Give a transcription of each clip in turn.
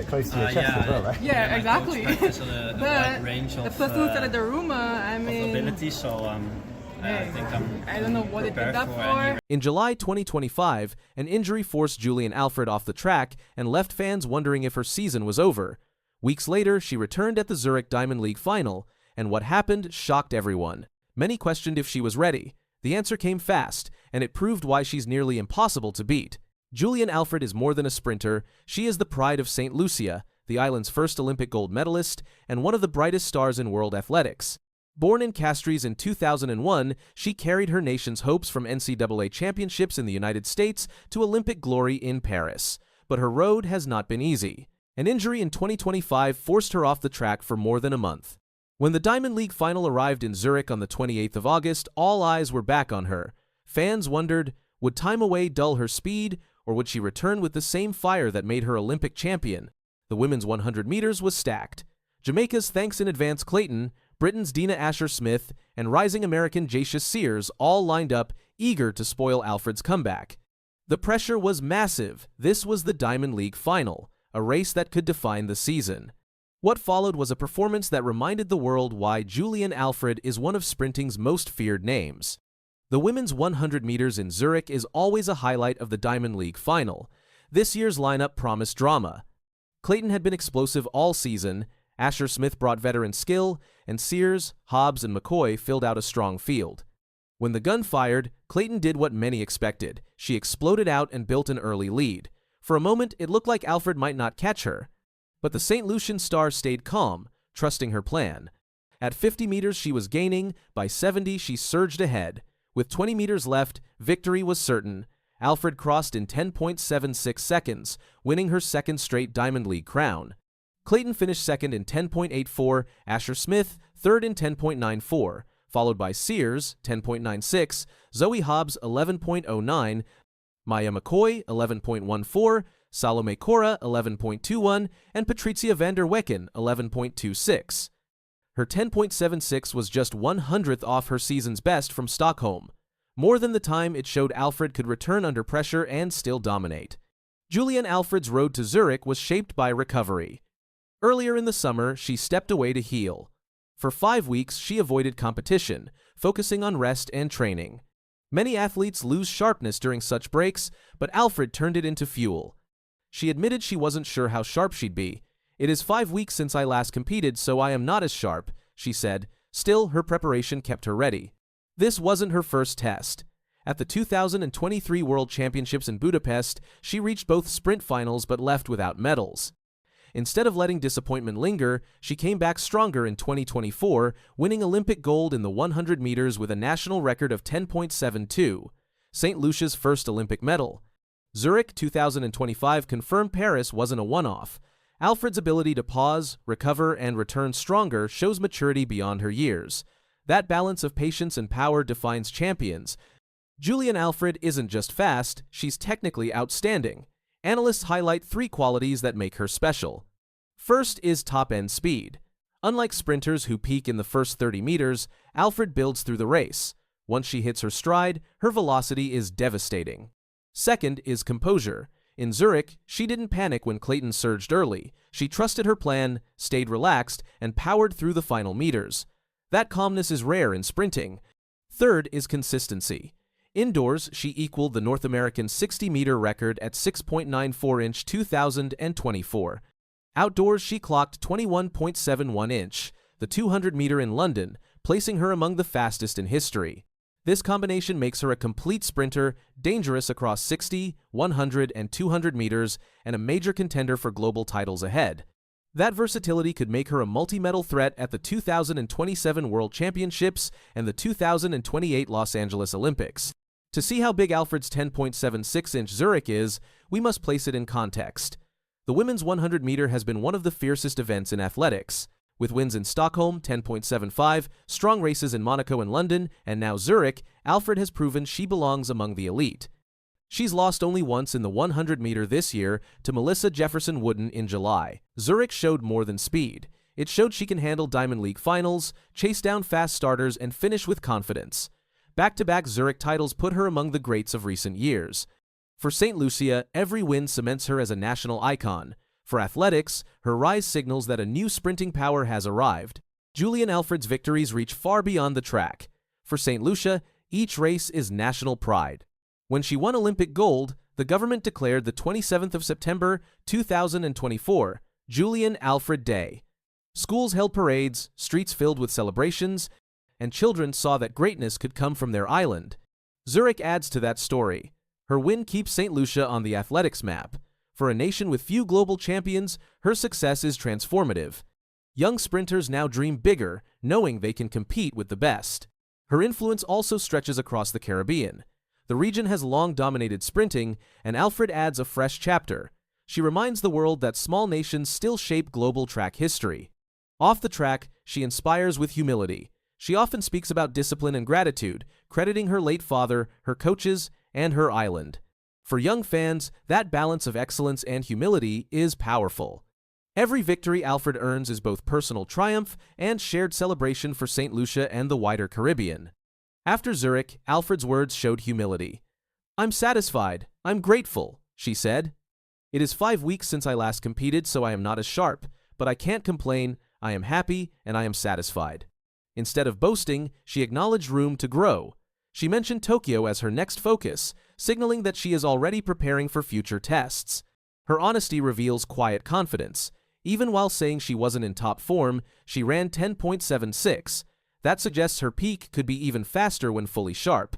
bit close to your chest as well, right? Yeah, exactly. There's a wide range of the person who started the rumor, I mean, ability, so I think I don't know what it did that for. In July 2025, an injury forced Julien Alfred off the track and left fans wondering if her season was over. Weeks later, she returned at the Zurich Diamond League Final, and what happened shocked everyone. Many questioned if she was ready. The answer came fast, and it proved why she's nearly impossible to beat. Julien Alfred is more than a sprinter. She is the pride of Saint Lucia, the island's first Olympic gold medalist, and one of the brightest stars in world athletics. Born in Castries in 2001, she carried her nation's hopes from NCAA championships in the United States to Olympic glory in Paris. But her road has not been easy. An injury in 2025 forced her off the track for more than a month. When the Diamond League Final arrived in Zurich on the 28th of August, all eyes were back on her. Fans wondered, would time away dull her speed, or would she return with the same fire that made her Olympic champion? The women's 100 meters was stacked. Jamaica's Thanks in Advance Clayton, Britain's Dina Asher-Smith, and rising American Jacious Sears all lined up, eager to spoil Alfred's comeback. The pressure was massive. This was the Diamond League Final, a race that could define the season. What followed was a performance that reminded the world why Julien Alfred is one of sprinting's most feared names. The women's 100 meters in Zurich is always a highlight of the Diamond League Final. This year's lineup promised drama. Clayton had been explosive all season, Asher-Smith brought veteran skill, and Sears, Hobbs, and McCoy filled out a strong field. When the gun fired, Clayton did what many expected. She exploded out and built an early lead. For a moment, it looked like Alfred might not catch her. But the St. Lucian star stayed calm, trusting her plan. At 50 meters, she was gaining. By 70, she surged ahead. With 20 meters left, victory was certain. Alfred crossed in 10.76 seconds, winning her second straight Diamond League crown. Clayton finished second in 10.84, Asher-Smith third in 10.94, followed by Sears, 10.96, Zoe Hobbs, 11.09, Maya McCoy, 11.14, Salome Cora, 11.21, and Patricia van der Wecken, 11.26. Her 10.76 was just 1/100th off her season's best from Stockholm. More than the time it showed Alfred could return under pressure and still dominate. Julien Alfred's road to Zurich was shaped by recovery. Earlier in the summer, she stepped away to heal. For 5 weeks, she avoided competition, focusing on rest and training. Many athletes lose sharpness during such breaks, but Alfred turned it into fuel. She admitted she wasn't sure how sharp she'd be. "It is 5 weeks since I last competed, so I am not as sharp," she said. Still, her preparation kept her ready. This wasn't her first test. At the 2023 World Championships in Budapest, she reached both sprint finals but left without medals. Instead of letting disappointment linger, she came back stronger in 2024, winning Olympic gold in the 100 meters with a national record of 10.72, Saint Lucia's first Olympic medal. Zurich 2025 confirmed Paris wasn't a one-off. Alfred's ability to pause, recover, and return stronger shows maturity beyond her years. That balance of patience and power defines champions. Julien Alfred isn't just fast, she's technically outstanding. Analysts highlight 3 qualities that make her special. First is top-end speed. Unlike sprinters who peak in the first 30 meters, Alfred builds through the race. Once she hits her stride, her velocity is devastating. Second is composure. In Zurich, she didn't panic when Clayton surged early. She trusted her plan, stayed relaxed, and powered through the final meters. That calmness is rare in sprinting. Third is consistency. Indoors, she equaled the North American 60-meter record at 6.94-inch 2024. Outdoors, she clocked 21.71-inch, the 200-meter in London, placing her among the fastest in history. This combination makes her a complete sprinter, dangerous across 60, 100, and 200 meters, and a major contender for global titles ahead. That versatility could make her a multi-medal threat at the 2027 World Championships and the 2028 Los Angeles Olympics. To see how big Alfred's 10.76-inch Zurich is, we must place it in context. The women's 100-meter has been one of the fiercest events in athletics. With wins in Stockholm, 10.75, strong races in Monaco and London, and now Zurich, Alfred has proven she belongs among the elite. She's lost only once in the 100-meter this year to Melissa Jefferson-Wooden in July. Zurich showed more than speed. It showed she can handle Diamond League finals, chase down fast starters, and finish with confidence. Back-to-back Zurich titles put her among the greats of recent years. For Saint Lucia, every win cements her as a national icon. For athletics, her rise signals that a new sprinting power has arrived. Julien Alfred's victories reach far beyond the track. For Saint Lucia, each race is national pride. When she won Olympic gold, the government declared the 27th of September 2024 Julien Alfred Day. Schools held parades, streets filled with celebrations, and children saw that greatness could come from their island. Zurich adds to that story. Her win keeps Saint Lucia on the athletics map. For a nation with few global champions, her success is transformative. Young sprinters now dream bigger, knowing they can compete with the best. Her influence also stretches across the Caribbean. The region has long dominated sprinting, and Alfred adds a fresh chapter. She reminds the world that small nations still shape global track history. Off the track, she inspires with humility. She often speaks about discipline and gratitude, crediting her late father, her coaches, and her island. For young fans, that balance of excellence and humility is powerful. Every victory Alfred earns is both personal triumph and shared celebration for Saint Lucia and the wider Caribbean. After Zurich, Alfred's words showed humility. "I'm satisfied. I'm grateful," she said. "It is 5 weeks since I last competed, so I am not as sharp, but I can't complain. I am happy and I am satisfied." Instead of boasting, she acknowledged room to grow. She mentioned Tokyo as her next focus, signaling that she is already preparing for future tests. Her honesty reveals quiet confidence. Even while saying she wasn't in top form, she ran 10.76. That suggests her peak could be even faster when fully sharp.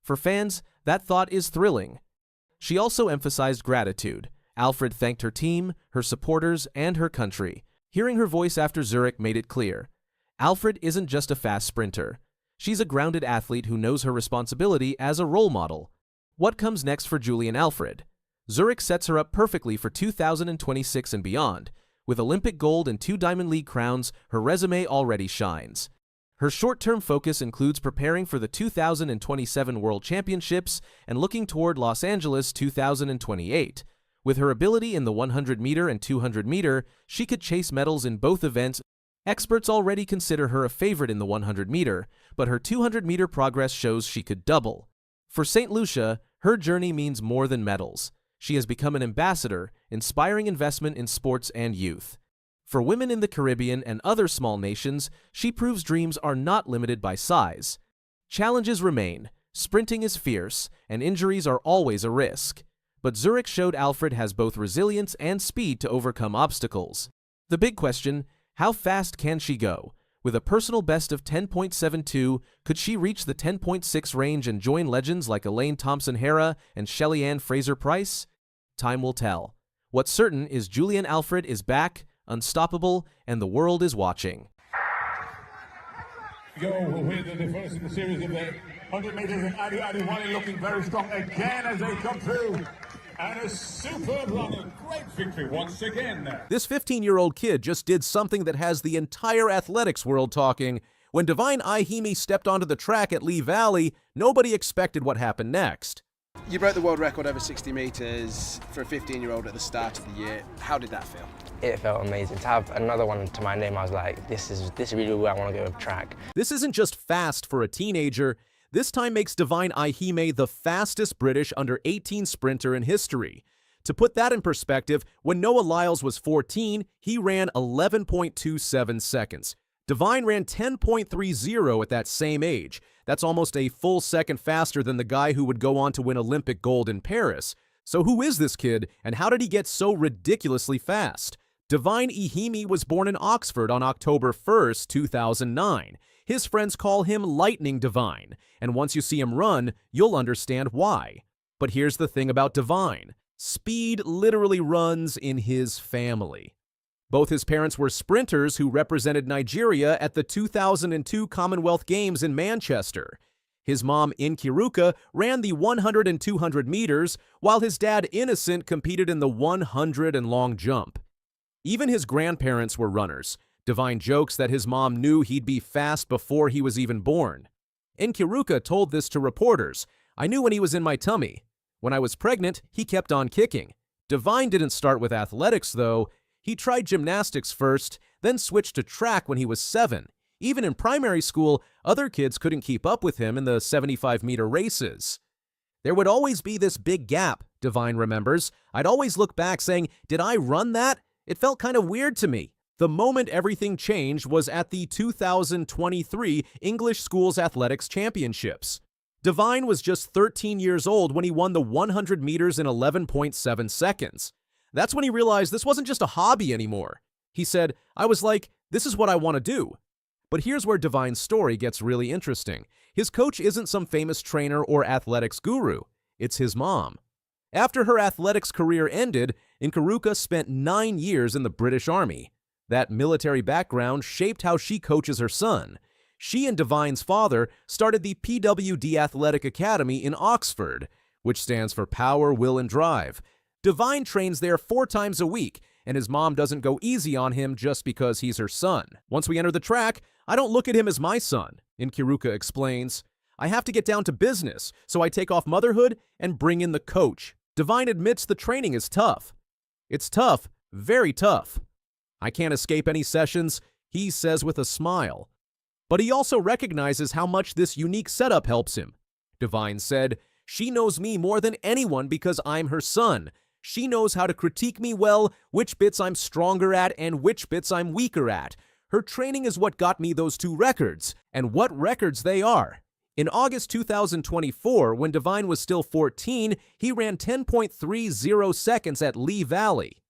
For fans, that thought is thrilling. She also emphasized gratitude. Alfred thanked her team, her supporters, and her country. Hearing her voice after Zurich made it clear. Alfred isn't just a fast sprinter. She's a grounded athlete who knows her responsibility as a role model. What comes next for Julien Alfred? Zurich sets her up perfectly for 2026 and beyond. With Olympic gold and 2 Diamond League crowns, her resume already shines. Her short-term focus includes preparing for the 2027 World Championships and looking toward Los Angeles 2028. With her ability in the 100-meter and 200-meter, she could chase medals in both events. Experts already consider her a favorite in the 100-meter, but her 200-meter progress shows she could double. For Saint Lucia, her journey means more than medals. She has become an ambassador, inspiring investment in sports and youth. For women in the Caribbean and other small nations, she proves dreams are not limited by size. Challenges remain, sprinting is fierce, and injuries are always a risk. But Zurich showed Alfred has both resilience and speed to overcome obstacles. The big question, how fast can she go? With a personal best of 10.72, could she reach the 10.6 range and join legends like Elaine Thompson-Herah and Shelly-Ann Fraser-Pryce? Time will tell. What's certain is Julien Alfred is back, unstoppable, and the world is watching. Go with the first in the series of the 100 meters, and Adi Wally looking very strong again as they come through. And a superb run, a great victory once again there. This 15-year-old kid just did something that has the entire athletics world talking. When Divine Iheme stepped onto the track at Lee Valley, nobody expected what happened next. You broke the world record over 60 meters for a 15-year-old at the start of the year. How did that feel? It felt amazing. To have another one to my name, I was like, this is really where I want to go with track. This isn't just fast for a teenager. This time makes Divine Iheme the fastest British under-18 sprinter in history. To put that in perspective, when Noah Lyles was 14, he ran 11.27 seconds. Divine ran 10.30 at that same age. That's almost a full second faster than the guy who would go on to win Olympic gold in Paris. So who is this kid, and how did he get so ridiculously fast? Divine Iheme was born in Oxford on October 1st, 2009. His friends call him Lightning Divine, and once you see him run, you'll understand why. But here's the thing about Divine. Speed literally runs in his family. Both his parents were sprinters who represented Nigeria at the 2002 Commonwealth Games in Manchester. His mom, Nkiruka, ran the 100 and 200 meters, while his dad, Innocent, competed in the 100 and long jump. Even his grandparents were runners. Divine jokes that his mom knew he'd be fast before he was even born. Nkiruka told this to reporters, "I knew when he was in my tummy. When I was pregnant, he kept on kicking." Divine didn't start with athletics, though. He tried gymnastics first, then switched to track when he was 7. Even in primary school, other kids couldn't keep up with him in the 75-meter races. There would always be this big gap, Divine remembers. I'd always look back saying, did I run that? It felt kind of weird to me. The moment everything changed was at the 2023 English Schools Athletics Championships. Divine was just 13 years old when he won the 100 meters in 11.7 seconds. That's when he realized this wasn't just a hobby anymore. He said, "I was like, this is what I want to do." But here's where Divine's story gets really interesting. His coach isn't some famous trainer or athletics guru. It's his mom. After her athletics career ended, Nkaruka spent 9 years in the British Army. That military background shaped how she coaches her son. She and Divine's father started the PWD Athletic Academy in Oxford, which stands for Power, Will, and Drive. Divine trains there 4 times a week, and his mom doesn't go easy on him just because he's her son. Once we enter the track, I don't look at him as my son, Nkaruka explains. I have to get down to business, so I take off motherhood and bring in the coach. Divine admits the training is tough. It's tough, very tough. I can't escape any sessions, he says with a smile. But he also recognizes how much this unique setup helps him. Divine said, "She knows me more than anyone because I'm her son. She knows how to critique me well, which bits I'm stronger at and which bits I'm weaker at. Her training is what got me those 2 records, and what records they are." In August 2024, when Divine was still 14, he ran 10.30 seconds at Lee Valley.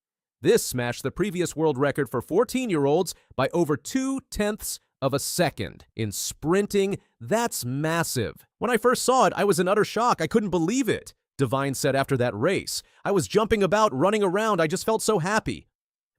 This smashed the previous world record for 14-year-olds by over 0.2 of a second. In sprinting, that's massive. When I first saw it, I was in utter shock. I couldn't believe it, Divine said after that race. I was jumping about, running around. I just felt so happy.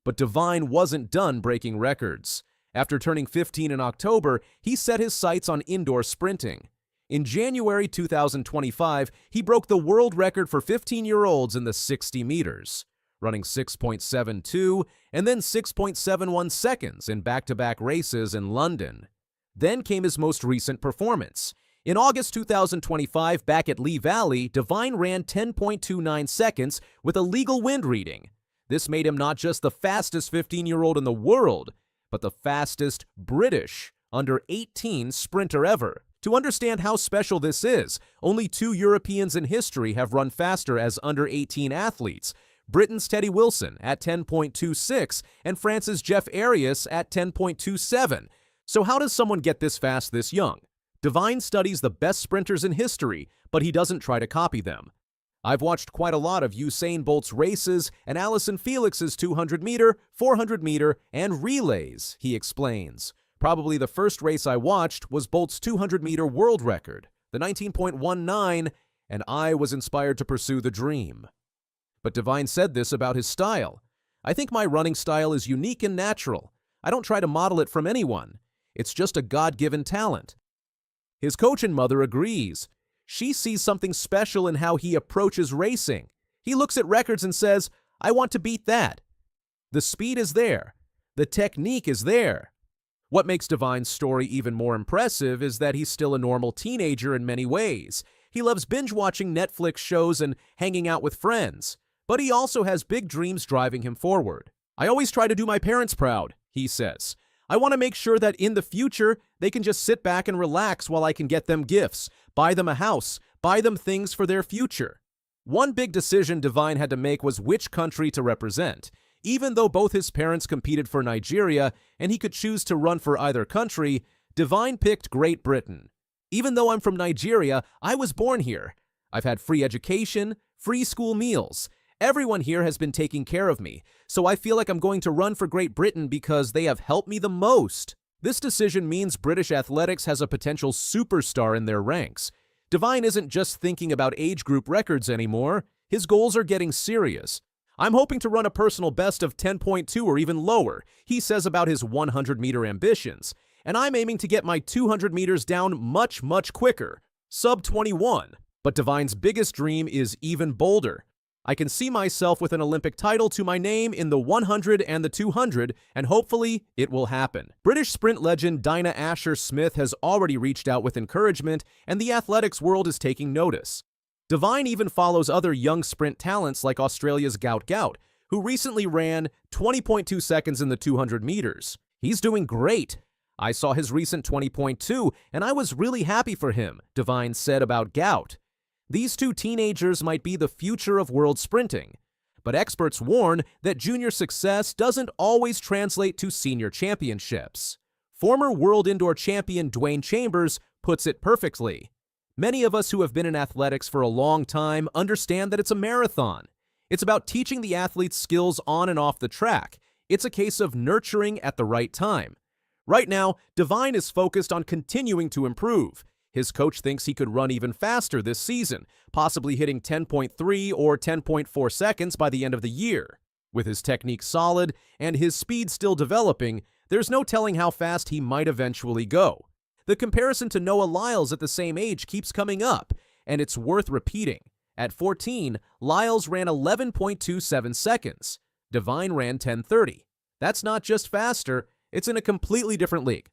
But Divine wasn't done breaking records. After turning 15 in October, he set his sights on indoor sprinting. In January 2025, he broke the world record for 15-year-olds in the 60 meters, running 6.72 and then 6.71 seconds in back-to-back races in London. Then came his most recent performance. In August 2025, back at Lee Valley, Divine ran 10.29 seconds with a legal wind reading. This made him not just the fastest 15-year-old in the world, but the fastest British under 18 sprinter ever. To understand how special this is, only 2 Europeans in history have run faster as under 18 athletes. Britain's Teddy Wilson at 10.26 and France's Jeff Arias at 10.27. So how does someone get this fast this young? Divine studies the best sprinters in history, but he doesn't try to copy them. I've watched quite a lot of Usain Bolt's races and Allyson Felix's 200-meter, 400-meter, and relays, he explains. Probably the first race I watched was Bolt's 200-meter world record, the 19.19, and I was inspired to pursue the dream. But Divine said this about his style. I think my running style is unique and natural. I don't try to model it from anyone. It's just a God-given talent. His coach and mother agrees. She sees something special in how he approaches racing. He looks at records and says, I want to beat that. The speed is there. The technique is there. What makes Divine's story even more impressive is that he's still a normal teenager in many ways. He loves binge-watching Netflix shows and hanging out with friends. But he also has big dreams driving him forward. I always try to do my parents proud, he says. I want to make sure that in the future, they can just sit back and relax while I can get them gifts, buy them a house, buy them things for their future. One big decision Divine had to make was which country to represent. Even though both his parents competed for Nigeria and he could choose to run for either country, Divine picked Great Britain. Even though I'm from Nigeria, I was born here. I've had free education, free school meals. Everyone here has been taking care of me, so I feel like I'm going to run for Great Britain because they have helped me the most. This decision means British athletics has a potential superstar in their ranks. Divine isn't just thinking about age group records anymore. His goals are getting serious. I'm hoping to run a personal best of 10.2 or even lower, he says about his 100-meter ambitions. And I'm aiming to get my 200 meters down much, much quicker, sub 21. But Divine's biggest dream is even bolder. I can see myself with an Olympic title to my name in the 100 and the 200, and hopefully it will happen. British sprint legend Dina Asher-Smith has already reached out with encouragement, and the athletics world is taking notice. Divine even follows other young sprint talents like Australia's Gout, who recently ran 20.2 seconds in the 200 meters. He's doing great. I saw his recent 20.2, and I was really happy for him, Divine said about Gout. These 2 teenagers might be the future of world sprinting. But experts warn that junior success doesn't always translate to senior championships. Former world indoor champion Dwayne Chambers puts it perfectly. Many of us who have been in athletics for a long time understand that it's a marathon. It's about teaching the athletes skills on and off the track. It's a case of nurturing at the right time. Right now, Divine is focused on continuing to improve. His coach thinks he could run even faster this season, possibly hitting 10.3 or 10.4 seconds by the end of the year. With his technique solid and his speed still developing, there's no telling how fast he might eventually go. The comparison to Noah Lyles at the same age keeps coming up, and it's worth repeating. At 14, Lyles ran 11.27 seconds. Divine ran 10:30. That's not just faster, it's in a completely different league.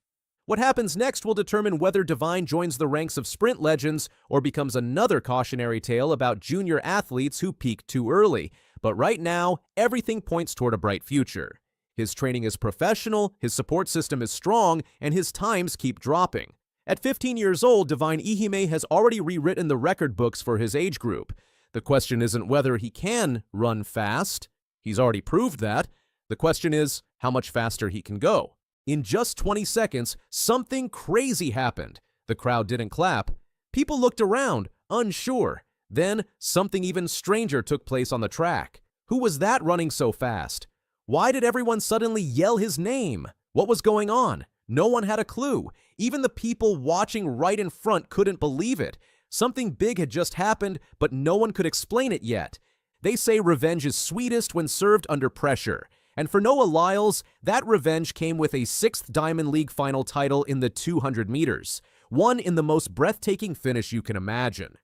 What happens next will determine whether Divine joins the ranks of sprint legends or becomes another cautionary tale about junior athletes who peak too early. But right now, everything points toward a bright future. His training is professional, his support system is strong, and his times keep dropping. At 15 years old, Divine Ihime has already rewritten the record books for his age group. The question isn't whether he can run fast. He's already proved that. The question is how much faster he can go. In just 20 seconds, something crazy happened. The crowd didn't clap. People looked around, unsure. Then, something even stranger took place on the track. Who was that running so fast? Why did everyone suddenly yell his name? What was going on? No one had a clue. Even the people watching right in front couldn't believe it. Something big had just happened, but no one could explain it yet. They say revenge is sweetest when served under pressure. And for Noah Lyles, that revenge came with a 6th Diamond League Final title in the 200 meters, one in the most breathtaking finish you can imagine.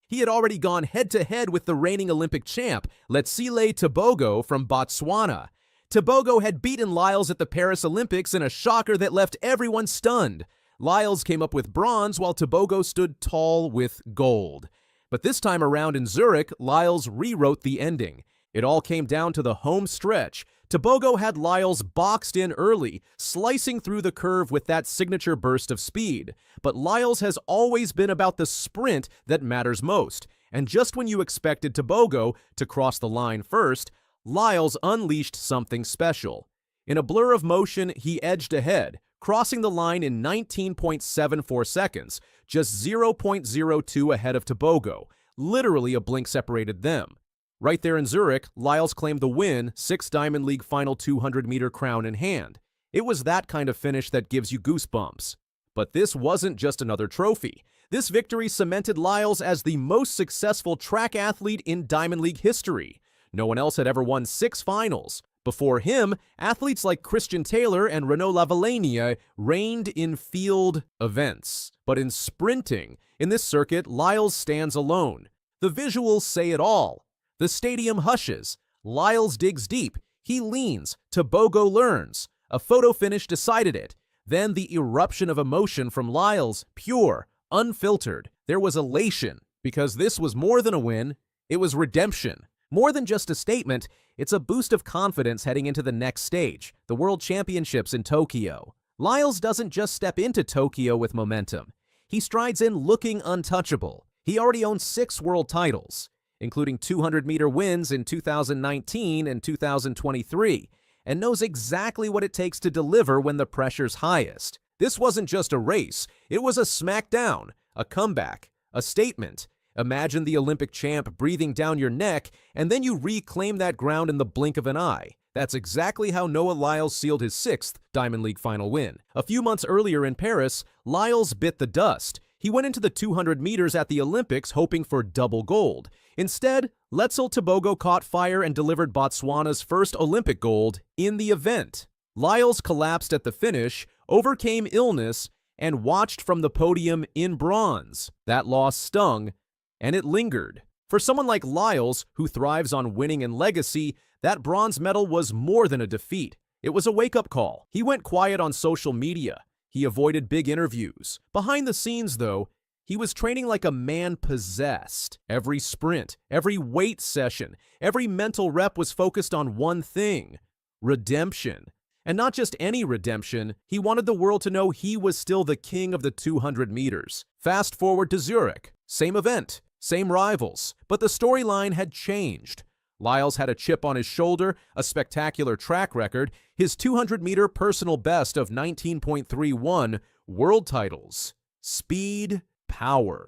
He had already gone head-to-head with the reigning Olympic champ, Letsile Tebogo from Botswana. Tebogo had beaten Lyles at the Paris Olympics in a shocker that left everyone stunned. Lyles came up with bronze while Tebogo stood tall with gold. But this time around in Zurich, Lyles rewrote the ending. It all came down to the home stretch. Tebogo had Lyles boxed in early, slicing through the curve with that signature burst of speed. But Lyles has always been about the sprint that matters most. And just when you expected Tebogo to cross the line first, Lyles unleashed something special. In a blur of motion, he edged ahead, crossing the line in 19.74 seconds, just 0.02 ahead of Tebogo. Literally a blink separated them. Right there in Zurich, Lyles claimed the win, 6th Diamond League Final 200-meter crown in hand. It was that kind of finish that gives you goosebumps. But this wasn't just another trophy. This victory cemented Lyles as the most successful track athlete in Diamond League history. No one else had ever won 6 finals. Before him, athletes like Christian Taylor and Renaud Lavillenie reigned in field events. But in sprinting, in this circuit, Lyles stands alone. The visuals say it all. The stadium hushes. Lyles digs deep. He leans. Tebogo learns. A photo finish decided it. Then the eruption of emotion from Lyles, pure, unfiltered. There was elation, because this was more than a win. It was redemption. More than just a statement, it's a boost of confidence heading into the next stage, the World Championships in Tokyo. Lyles doesn't just step into Tokyo with momentum. He strides in looking untouchable. He already owns 6 world titles, including 200-meter wins in 2019 and 2023, and knows exactly what it takes to deliver when the pressure's highest. This wasn't just a race, it was a smackdown, a comeback, a statement. Imagine the Olympic champ breathing down your neck, and then you reclaim that ground in the blink of an eye. That's exactly how Noah Lyles sealed his 6th Diamond League Final win. A few months earlier in Paris, Lyles bit the dust. He went into the 200 meters at the Olympics hoping for double gold. Instead, Letsile Tebogo caught fire and delivered Botswana's first Olympic gold in the event. Lyles collapsed at the finish, overcame illness, and watched from the podium in bronze. That loss stung, and it lingered. For someone like Lyles, who thrives on winning and legacy, that bronze medal was more than a defeat. It was a wake-up call. He went quiet on social media. He avoided big interviews. Behind the scenes, though, he was training like a man possessed. Every sprint, every weight session, every mental rep was focused on one thing: redemption. And not just any redemption, he wanted the world to know he was still the king of the 200 meters. Fast forward to Zurich. Same event, same rivals, but the storyline had changed. Lyles had a chip on his shoulder, a spectacular track record, his 200-meter personal best of 19.31, world titles. Speed, power.